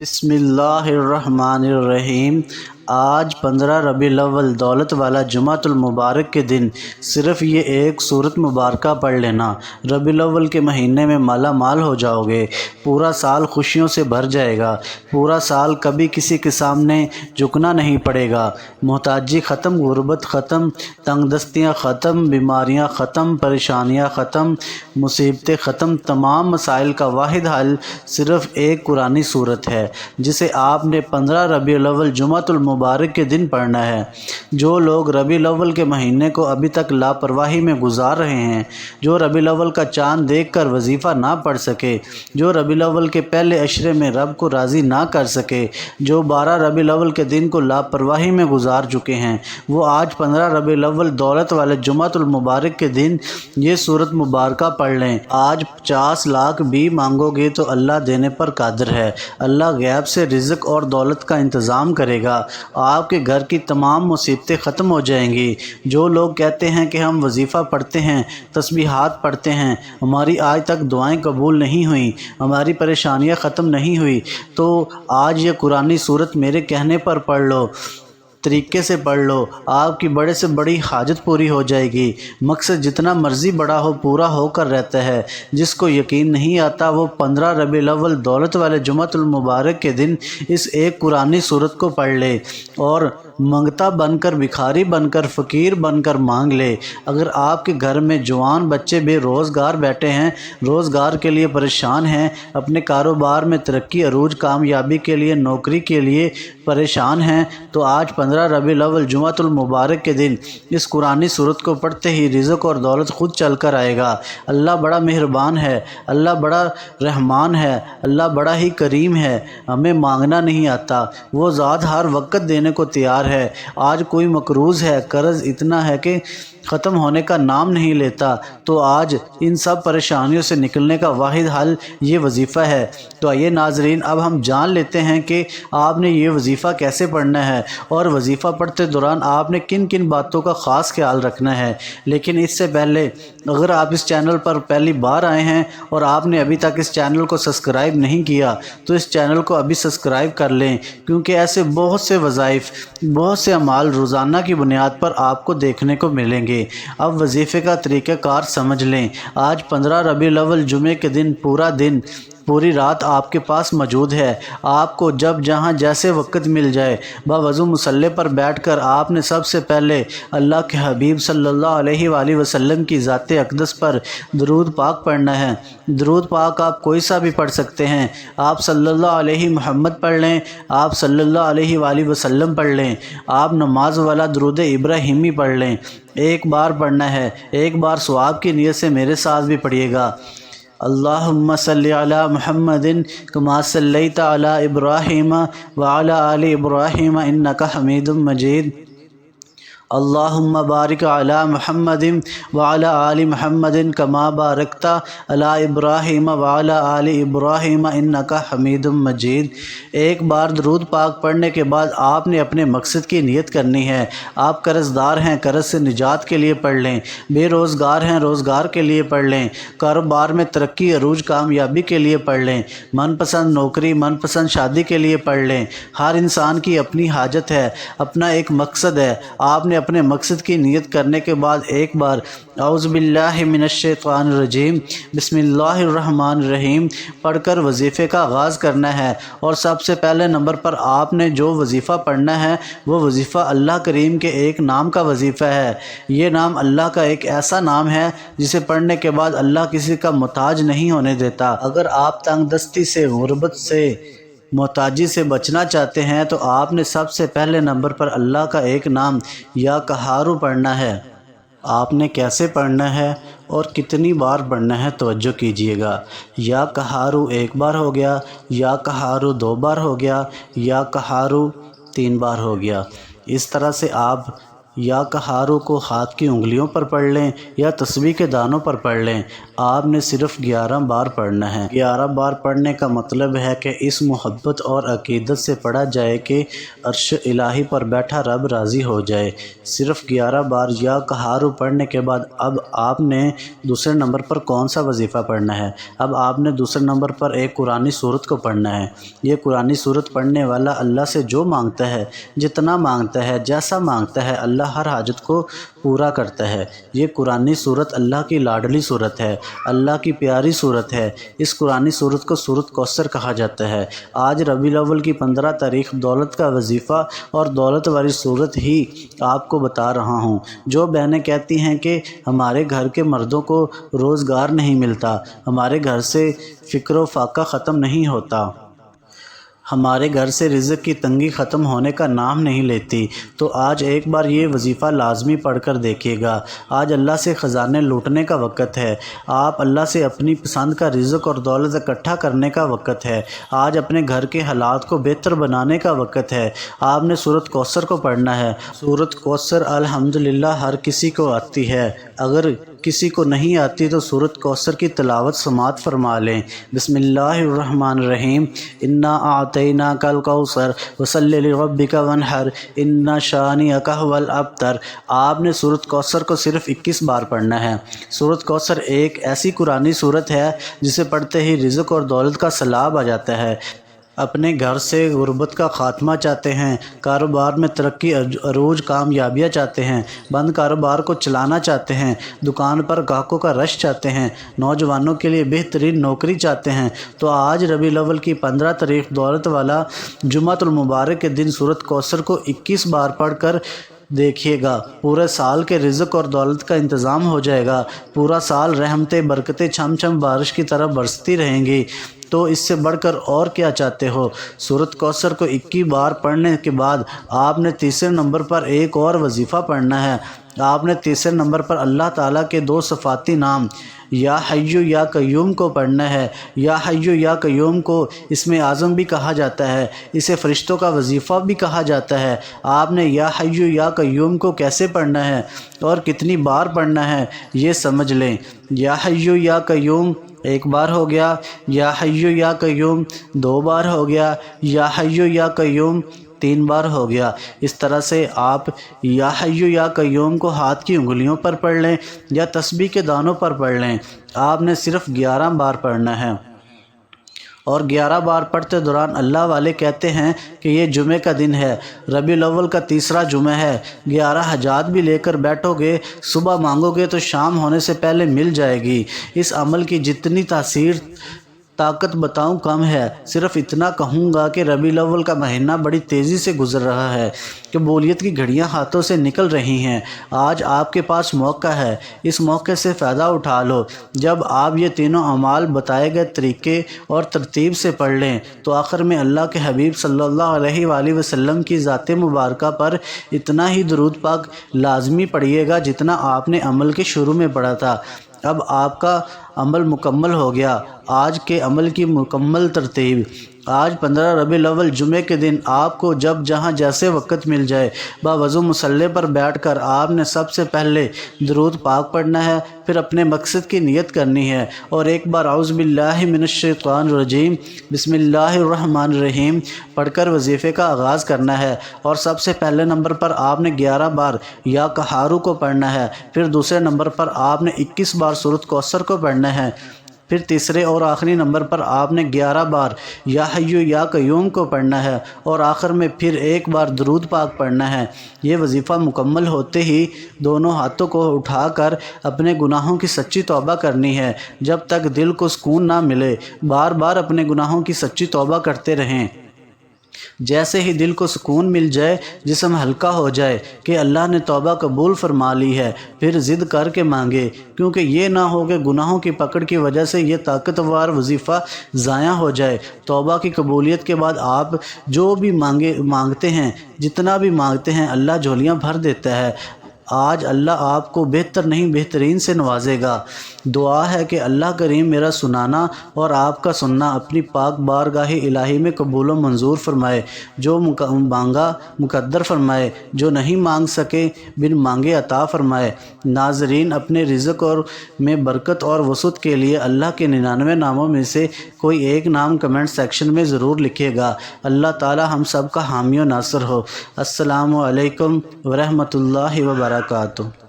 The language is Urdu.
بسم اللہ الرحمن الرحیم۔ آج 15 ربیع الاول دولت والا جمعۃ المبارک کے دن صرف یہ ایک سورت مبارکہ پڑھ لینا، ربیع الاول کے مہینے میں مالا مال ہو جاؤ گے، پورا سال خوشیوں سے بھر جائے گا، پورا سال کبھی کسی کے سامنے جھکنا نہیں پڑے گا، محتاجی ختم، غربت ختم، تنگ دستیاں ختم، بیماریاں ختم، پریشانیاں ختم، مصیبتیں ختم۔ تمام مسائل کا واحد حل صرف ایک قرآنی سورت ہے جسے آپ نے 15 ربیع الاول جمعۃ المبارک کے دن پڑھنا ہے۔ جو لوگ ربیع الاول کے مہینے کو ابھی تک لاپرواہی میں گزار رہے ہیں، جو ربیع الاول کا چاند دیکھ کر وظیفہ نہ پڑھ سکے، جو ربیع الاول کے پہلے عشرے میں رب کو راضی نہ کر سکے، جو 12 ربیع الاول کے دن کو لاپرواہی میں گزار چکے ہیں، وہ آج 15 ربیع الاول دولت والے جمعۃ المبارک کے دن یہ سورت مبارکہ پڑھ لیں۔ آج 50 لاکھ بھی مانگو گے تو اللہ دینے پر قادر ہے۔ اللہ غیب سے رزق اور دولت کا انتظام کرے گا، آپ کے گھر کی تمام مصیبتیں ختم ہو جائیں گی۔ جو لوگ کہتے ہیں کہ ہم وظیفہ پڑھتے ہیں، تسبیحات پڑھتے ہیں، ہماری آج تک دعائیں قبول نہیں ہوئیں، ہماری پریشانیاں ختم نہیں ہوئی، تو آج یہ قرآنی سورت میرے کہنے پر پڑھ لو، طریقے سے پڑھ لو، آپ کی بڑے سے بڑی حاجت پوری ہو جائے گی۔ مقصد جتنا مرضی بڑا ہو پورا ہو کر رہتا ہے۔ جس کو یقین نہیں آتا وہ 15 ربیع الاول دولت والے جمعۃ المبارک کے دن اس ایک قرآنی سورت کو پڑھ لے اور منگتا بن کر، بھکاری بن کر، فقیر بن کر مانگ لے۔ اگر آپ کے گھر میں جوان بچے بے روزگار بیٹھے ہیں، روزگار کے لیے پریشان ہیں، اپنے کاروبار میں ترقی عروج کامیابی کے لیے، نوکری کے لیے پریشان ہیں، تو آج 15 ربیع الاول جمعۃ المبارک کے دن اس قرآنی سورت کو پڑھتے ہی رزق اور دولت خود چل کر آئے گا۔ اللہ بڑا مہربان ہے، اللہ بڑا رحمان ہے، اللہ بڑا ہی کریم ہے۔ ہمیں مانگنا نہیں آتا، وہ ذات ہر وقت دینے کو تیار ہے۔ آج کوئی مقروض ہے، قرض اتنا ہے کہ ختم ہونے کا نام نہیں لیتا، تو آج ان سب پریشانیوں سے نکلنے کا واحد حل یہ وظیفہ ہے۔ تو آئیے ناظرین، اب ہم جان لیتے ہیں کہ آپ نے یہ وظیفہ کیسے پڑھنا ہے اور وظیفہ پڑھتے دوران آپ نے کن کن باتوں کا خاص خیال رکھنا ہے۔ لیکن اس سے پہلے اگر آپ اس چینل پر پہلی بار آئے ہیں اور آپ نے ابھی تک اس چینل کو سبسکرائب نہیں کیا تو اس چینل کو ابھی سبسکرائب کر لیں، کیونکہ ایسے بہت سے وظائف، بہت سے اعمال روزانہ کی بنیاد پر آپ کو دیکھنے کو ملیں گے۔ اب وظیفے کا طریقہ کار سمجھ لیں۔ آج 15 ربیع الاول جمعے کے دن پورا دن، پوری رات آپ کے پاس موجود ہے۔ آپ کو جب جہاں جیسے وقت مل جائے، باوضو مصلی پر بیٹھ کر آپ نے سب سے پہلے اللہ کے حبیب صلی اللہ علیہ وآلہ وسلم کی ذات اقدس پر درود پاک پڑھنا ہے۔ درود پاک آپ کوئی سا بھی پڑھ سکتے ہیں۔ آپ صلی اللہ علیہ محمد پڑھ لیں، آپ صلی اللہ علیہ وآلہ وسلم پڑھ لیں، آپ نماز والا درود ابراہیمی پڑھ لیں۔ ایک بار پڑھنا ہے، ایک بار ثواب کی نیت سے میرے ساتھ بھی پڑھیے گا۔ اللہم صلی علی محمد کما صلیت علی ابراہیم وعلی آل ابراہیم انک حمید مجید۔ اللہم بارک علی محمد وعلی آل محمد کما بارکت علی ابراہیم وعلی آل ابراہیم انک حمید مجید۔ ایک بار درود پاک پڑھنے کے بعد آپ نے اپنے مقصد کی نیت کرنی ہے۔ آپ قرض دار ہیں، قرض سے نجات کے لیے پڑھ لیں، بے روزگار ہیں، روزگار کے لیے پڑھ لیں، کاروبار میں ترقی عروج کامیابی کے لیے پڑھ لیں، من پسند نوکری، من پسند شادی کے لیے پڑھ لیں۔ ہر انسان کی اپنی حاجت ہے، اپنا ایک مقصد ہے۔ آپ نے اپنے مقصد کی نیت کرنے کے بعد ایک بار اعوذ باللہ من الشیطان الرجیم بسم اللہ الرحمن الرحیم پڑھ کر وظیفے کا آغاز کرنا ہے۔ اور سب سے پہلے نمبر پر آپ نے جو وظیفہ پڑھنا ہے وہ وظیفہ اللہ کریم کے ایک نام کا وظیفہ ہے۔ یہ نام اللہ کا ایک ایسا نام ہے جسے پڑھنے کے بعد اللہ کسی کا محتاج نہیں ہونے دیتا۔ اگر آپ تنگ دستی سے، غربت سے، محتاجی سے بچنا چاہتے ہیں تو آپ نے سب سے پہلے نمبر پر اللہ کا ایک نام یا قہار پڑھنا ہے۔ آپ نے کیسے پڑھنا ہے اور کتنی بار پڑھنا ہے توجہ کیجیے گا۔ یا قہار ایک بار ہو گیا، یا قہار 2 بار ہو گیا، یا قہار 3 بار ہو گیا۔ اس طرح سے آپ یا کہارو کو ہاتھ کی انگلیوں پر پڑھ لیں یا تسبیح کے دانوں پر پڑھ لیں، آپ نے صرف 11 بار پڑھنا ہے۔ 11 بار پڑھنے کا مطلب ہے کہ اس محبت اور عقیدت سے پڑھا جائے کہ عرش الہی پر بیٹھا رب راضی ہو جائے۔ صرف 11 بار یا کہارو پڑھنے کے بعد اب آپ نے دوسرے نمبر پر کون سا وظیفہ پڑھنا ہے؟ اب آپ نے دوسرے نمبر پر ایک قرآنی سورت کو پڑھنا ہے۔ یہ قرآنی سورت پڑھنے والا اللہ سے جو مانگتا ہے، جتنا مانگتا ہے، جیسا مانگتا ہے، اللہ ہر حاجت کو پورا کرتا ہے۔ یہ قرآنی سورت اللہ کی لاڈلی سورت ہے، اللہ کی پیاری سورت ہے۔ اس قرآنی سورت کو سورت کوثر کہا جاتا ہے۔ آج ربیع الاول کی 15 تاریخ دولت کا وظیفہ اور دولت والی سورت ہی آپ کو بتا رہا ہوں۔ جو بہنیں کہتی ہیں کہ ہمارے گھر کے مردوں کو روزگار نہیں ملتا، ہمارے گھر سے فکر و فاقہ ختم نہیں ہوتا، ہمارے گھر سے رزق کی تنگی ختم ہونے کا نام نہیں لیتی، تو آج ایک بار یہ وظیفہ لازمی پڑھ کر دیکھیے گا۔ آج اللہ سے خزانے لوٹنے کا وقت ہے۔ آپ اللہ سے اپنی پسند کا رزق اور دولت اکٹھا کرنے کا وقت ہے۔ آج اپنے گھر کے حالات کو بہتر بنانے کا وقت ہے۔ آپ نے سورت کوثر کو پڑھنا ہے۔ سورت کوثر الحمدللہ ہر کسی کو آتی ہے۔ اگر کسی کو نہیں آتی تو سورت کوثر کی تلاوت سماعت فرما لیں۔ بسم اللہ الرحمن الرحیم۔ انا اعطیناک الکوثر فصلی لربک وانحر ان شانئک ھو الابتر۔ آپ نے سورت کوثر کو صرف 21 بار پڑھنا ہے۔ سورت کوثر ایک ایسی قرآنی سورت ہے جسے پڑھتے ہی رزق اور دولت کا سیلاب آ جاتا ہے۔ اپنے گھر سے غربت کا خاتمہ چاہتے ہیں، کاروبار میں ترقی عروج کامیابیاں چاہتے ہیں، بند کاروبار کو چلانا چاہتے ہیں، دکان پر گاہکوں کا رش چاہتے ہیں، نوجوانوں کے لیے بہترین نوکری چاہتے ہیں، تو آج ربیع الاول کی 15 تاریخ دولت والا جمعۃ المبارک کے دن سورت کوثر کو 21 بار پڑھ کر دیکھیے گا۔ پورے سال کے رزق اور دولت کا انتظام ہو جائے گا۔ پورا سال رحمتیں برکتیں چھم چھم بارش کی طرح برستی رہیں گی۔ تو اس سے بڑھ کر اور کیا چاہتے ہو؟ سورت کوثر کو 21 بار پڑھنے کے بعد آپ نے تیسرے نمبر پر ایک اور وظیفہ پڑھنا ہے۔ آپ نے تیسرے نمبر پر اللہ تعالیٰ کے 2 صفاتی نام یا حیّ یا قیوم کو پڑھنا ہے۔ یا حیّ یا قیوم کو اسم اعظم بھی کہا جاتا ہے، اسے فرشتوں کا وظیفہ بھی کہا جاتا ہے۔ آپ نے یا حیّ یا قیوم کو کیسے پڑھنا ہے اور کتنی بار پڑھنا ہے یہ سمجھ لیں۔ یا حیّ یا قیوم ایک بار ہو گیا، یا حیّ یا قیوم 2 بار ہو گیا، یا حیّ یا قیوم 3 بار ہو گیا۔ اس طرح سے آپ یا حیّ یا قیوم کو ہاتھ کی انگلیوں پر پڑھ لیں یا تسبیح کے دانوں پر پڑھ لیں۔ آپ نے صرف 11 بار پڑھنا ہے، اور 11 بار پڑھتے دوران اللہ والے کہتے ہیں کہ یہ جمعے کا دن ہے، ربیع الاول کا تیسرا جمعہ ہے، 11 حاجات بھی لے کر بیٹھو گے، صبح مانگو گے تو شام ہونے سے پہلے مل جائے گی۔ اس عمل کی جتنی تاثیر طاقت بتاؤں کم ہے۔ صرف اتنا کہوں گا کہ ربیع الاول کا مہینہ بڑی تیزی سے گزر رہا ہے، قبولیت کی گھڑیاں ہاتھوں سے نکل رہی ہیں۔ آج آپ کے پاس موقع ہے، اس موقع سے فائدہ اٹھا لو۔ جب آپ یہ تینوں اعمال بتائے گئے طریقے اور ترتیب سے پڑھ لیں تو آخر میں اللہ کے حبیب صلی اللہ علیہ وآلہ وسلم کی ذات مبارکہ پر اتنا ہی درود پاک لازمی پڑھیے گا جتنا آپ نے عمل کے شروع میں پڑھا تھا۔ اب آپ کا عمل مکمل ہو گیا۔ آج کے عمل کی مکمل ترتیب: آج 15 ربیع الاول جمعے کے دن آپ کو جب جہاں جیسے وقت مل جائے باوضو مصلی پر بیٹھ کر آپ نے سب سے پہلے درود پاک پڑھنا ہے، پھر اپنے مقصد کی نیت کرنی ہے اور ایک بار اعوذ باللہ من الشیطان الرجیم بسم اللہ الرحمن الرحیم پڑھ کر وظیفے کا آغاز کرنا ہے۔ اور سب سے پہلے نمبر پر آپ نے 11 بار یا کہارو کو پڑھنا ہے، پھر دوسرے نمبر پر آپ نے 21 بار سورت کوثر کو پڑھنا ہے، پھر تیسرے اور آخری نمبر پر آپ نے 11 بار یا حیّ یا قیوم کو پڑھنا ہے، اور آخر میں پھر ایک بار درود پاک پڑھنا ہے۔ یہ وظیفہ مکمل ہوتے ہی دونوں ہاتھوں کو اٹھا کر اپنے گناہوں کی سچی توبہ کرنی ہے، جب تک دل کو سکون نہ ملے۔ بار بار اپنے گناہوں کی سچی توبہ کرتے رہیں۔ جیسے ہی دل کو سکون مل جائے، جسم ہلکا ہو جائے کہ اللہ نے توبہ قبول فرما لی ہے، پھر ضد کر کے مانگے، کیونکہ یہ نہ ہو کہ گناہوں کی پکڑ کی وجہ سے یہ طاقتور وظیفہ ضائع ہو جائے۔ توبہ کی قبولیت کے بعد آپ جو بھی مانگتے ہیں، جتنا بھی مانگتے ہیں، اللہ جھولیاں بھر دیتا ہے۔ آج اللہ آپ کو بہتر نہیں بہترین سے نوازے گا۔ دعا ہے کہ اللہ کریم میرا سنانا اور آپ کا سننا اپنی پاک بارگاہ الہی میں قبول و منظور فرمائے، جو مانگا مقدر فرمائے، جو نہیں مانگ سکے بن مانگے عطا فرمائے۔ ناظرین، اپنے رزق اور میں برکت اور وسعت کے لیے اللہ کے 99 ناموں میں سے کوئی ایک نام کمنٹ سیکشن میں ضرور لکھیے گا۔ اللہ تعالی ہم سب کا حامی و ناصر ہو۔ السلام علیکم ورحمۃ اللہ وبرکاتہ۔